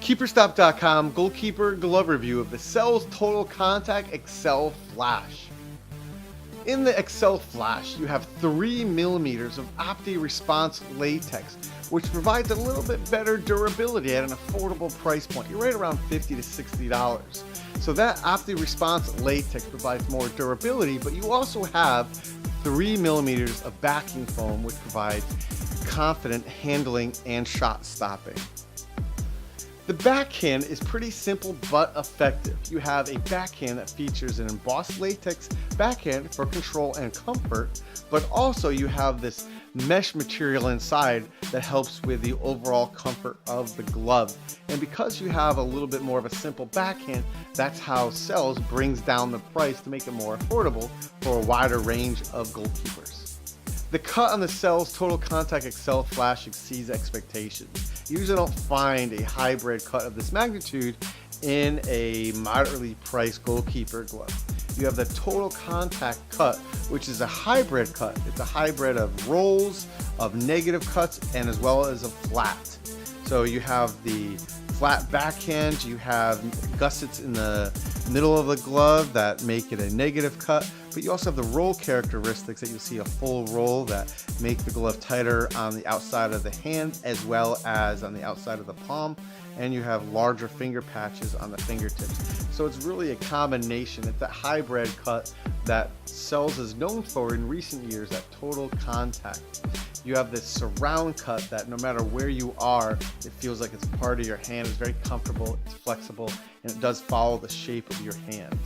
Keeperstop.com Goalkeeper glove review of the Cells Total Contact Excel Flash. In the Excel Flash, you have 3mm of Opti-Response latex, which provides a little bit better durability at an affordable price point. You're right around $50 to $60. So that Opti-Response latex provides more durability, but you also have 3mm of backing foam, which provides confident handling and shot stopping. The backhand is pretty simple but effective. You have a backhand that features an embossed latex backhand for control and comfort, but also you have this mesh material inside that helps with the overall comfort of the glove. And because you have a little bit more of a simple backhand, that's how Cells brings down the price to make it more affordable for a wider range of goalkeepers. The cut on the Cells Total Contact Excel Flash exceeds expectations. You usually don't find a hybrid cut of this magnitude in a moderately priced goalkeeper glove. You have the Total Contact cut, which is a hybrid cut. It's a hybrid of rolls, of negative cuts, and as well as a flat. So you have the flat backhand, you have gussets in the middle of the glove that make it a negative cut, but you also have the roll characteristics that you'll see a full roll that make the glove tighter on the outside of the hand as well as on the outside of the palm, and you have larger finger patches on the fingertips. So it's really a combination. It's that hybrid cut that Cells is known for in recent years, that Total Contact. You have this surround cut that no matter where you are, it feels like it's part of your hand. It's very comfortable, it's flexible, and it does follow the shape of your hand.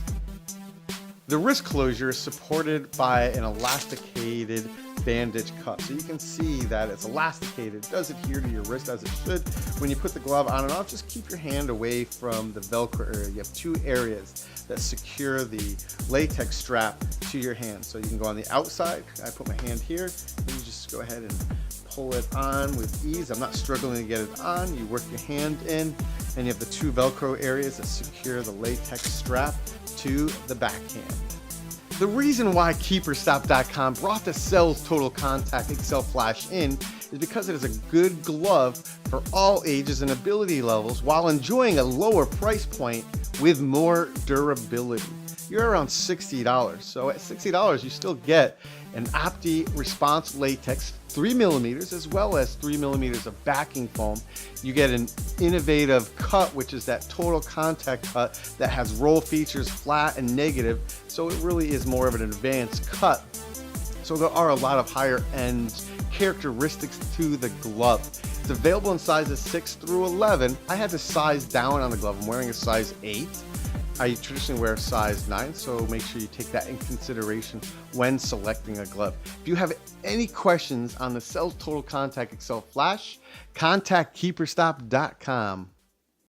The wrist closure is supported by an elasticated bandage cup. So you can see that it's elasticated. It does adhere to your wrist as it should. When you put the glove on and off, just keep your hand away from the Velcro area. You have two areas that secure the latex strap to your hand. So you can go on the outside. I put my hand here, and you just go ahead and pull it on with ease. I'm not struggling to get it on. You work your hand in, and you have the two Velcro areas that secure the latex strap to the backhand. The reason why Keeperstop.com brought the Cells Total Contact Excel Flash in is because it is a good glove for all ages and ability levels while enjoying a lower price point with more durability. You're around $60. So at $60, you still get an Opti-Response latex 3mm as well as 3mm of backing foam. You get an innovative cut, which is that Total Contact cut that has roll features, flat and negative. So it really is more of an advanced cut. So there are a lot of higher end characteristics to the glove. It's available in sizes 6 through 11. I had to size down on the glove. I'm wearing a size 8. I traditionally wear a size 9, so make sure you take that in consideration when selecting a glove. If you have any questions on the Cells Total Contact Excel Flash, contact Keeperstop.com.